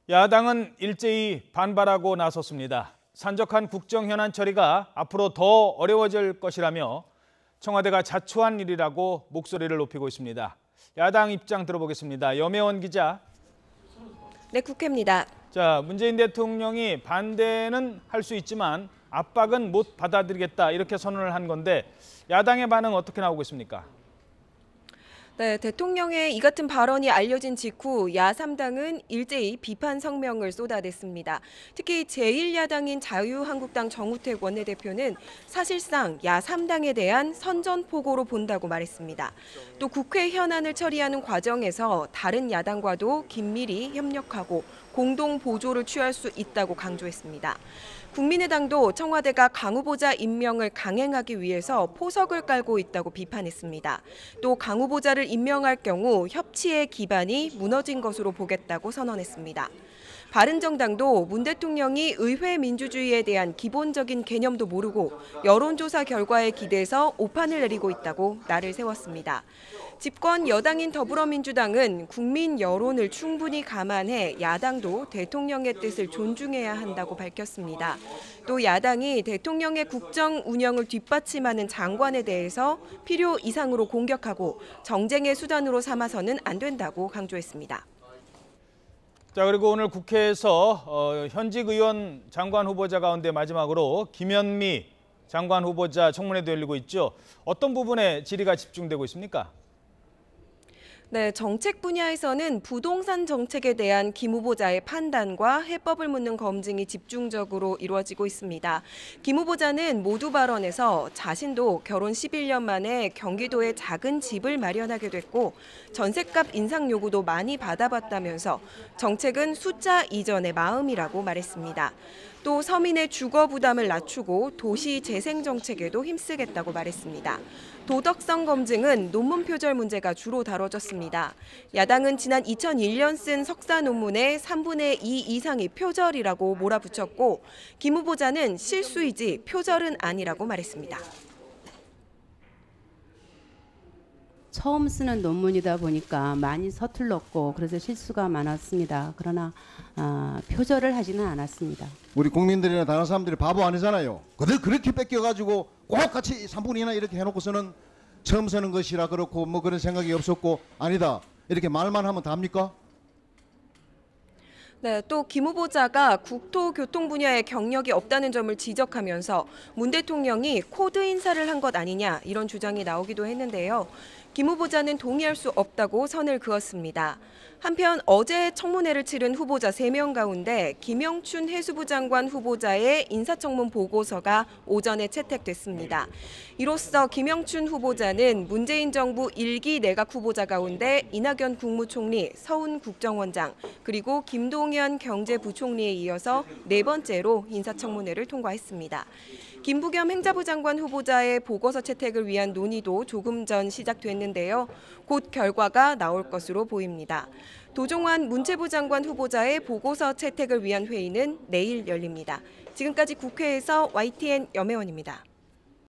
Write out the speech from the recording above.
야당은 일제히 반발하고 나섰습니다. 산적한 국정 현안 처리가 앞으로 더 어려워질 것이라며 청와대가 자초한 일이라고 목소리를 높이고 있습니다. 야당 입장 들어보겠습니다. 염혜원 기자. 네, 국회입니다. 자, 문재인 대통령이 반대는 할 수 있지만 압박은 못 받아들이겠다 이렇게 선언을 한 건데 야당의 반응 어떻게 나오고 있습니까? 네, 대통령의 이 같은 발언이 알려진 직후 야3당은 일제히 비판 성명을 쏟아냈습니다. 특히 제1야당인 자유한국당 정우택 원내대표는 사실상 야3당에 대한 선전포고로 본다고 말했습니다. 또 국회 현안을 처리하는 과정에서 다른 야당과도 긴밀히 협력하고 공동 보조를 취할 수 있다고 강조했습니다. 국민의당도 청와대가 강 후보자 임명을 강행하기 위해서 포석을 깔고 있다고 비판했습니다. 또 강 후보자를 임명할 경우 협치의 기반이 무너진 것으로 보겠다고 선언했습니다. 바른정당도 문 대통령이 의회 민주주의에 대한 기본적인 개념도 모르고 여론조사 결과에 기대서 오판을 내리고 있다고 날을 세웠습니다. 집권 여당인 더불어민주당은 국민 여론을 충분히 감안해 야당도 대통령의 뜻을 존중해야 한다고 밝혔습니다. 또 야당이 대통령의 국정 운영을 뒷받침하는 장관에 대해서 필요 이상으로 공격하고 정쟁의 수단으로 삼아서는 안 된다고 강조했습니다. 자, 그리고 오늘 국회에서 현직 의원 장관 후보자 가운데 마지막으로 김현미 장관 후보자 청문회도 열리고 있죠. 어떤 부분에 질의가 집중되고 있습니까? 네, 정책 분야에서는 부동산 정책에 대한 김 후보자의 판단과 해법을 묻는 검증이 집중적으로 이루어지고 있습니다. 김 후보자는 모두 발언에서 자신도 결혼 11년 만에 경기도에 작은 집을 마련하게 됐고 전셋값 인상 요구도 많이 받아봤다면서 정책은 숫자 이전의 마음이라고 말했습니다. 또 서민의 주거 부담을 낮추고 도시 재생 정책에도 힘쓰겠다고 말했습니다. 도덕성 검증은 논문 표절 문제가 주로 다뤄졌습니다. 야당은 지난 2001년 쓴 석사 논문의 3분의 2 이상이 표절이라고 몰아붙였고 김 후보자는 실수이지 표절은 아니라고 말했습니다. 처음 쓰는 논문이다 보니까 많이 서툴렀고 그래서 실수가 많았습니다. 그러나 표절을 하지는 않았습니다. 우리 국민들이나 다른 사람들이 바보 아니잖아요. 그들 그렇게 뺏겨가지고 꼭 같이 3분의 2나 이렇게 해놓고서는 처음 쓰는 것이라 그렇고 뭐 그런 생각이 없었고 아니다 이렇게 말만 하면 답니까? 네, 또 김 후보자가 국토교통 분야에 경력이 없다는 점을 지적하면서 문 대통령이 코드 인사를 한 것 아니냐 이런 주장이 나오기도 했는데요. 김 후보자는 동의할 수 없다고 선을 그었습니다. 한편 어제 청문회를 치른 후보자 3명 가운데 김영춘 해수부 장관 후보자의 인사청문 보고서가 오전에 채택됐습니다. 이로써 김영춘 후보자는 문재인 정부 1기 내각 후보자 가운데 이낙연 국무총리, 서훈 국정원장, 그리고 김동연 경제부총리에 이어서 4번째로 인사청문회를 통과했습니다. 김부겸 행자부 장관 후보자의 보고서 채택을 위한 논의도 조금 전 시작됐는데요. 곧 결과가 나올 것으로 보입니다. 도종환 문체부 장관 후보자의 보고서 채택을 위한 회의는 내일 열립니다. 지금까지 국회에서 YTN 염혜원입니다.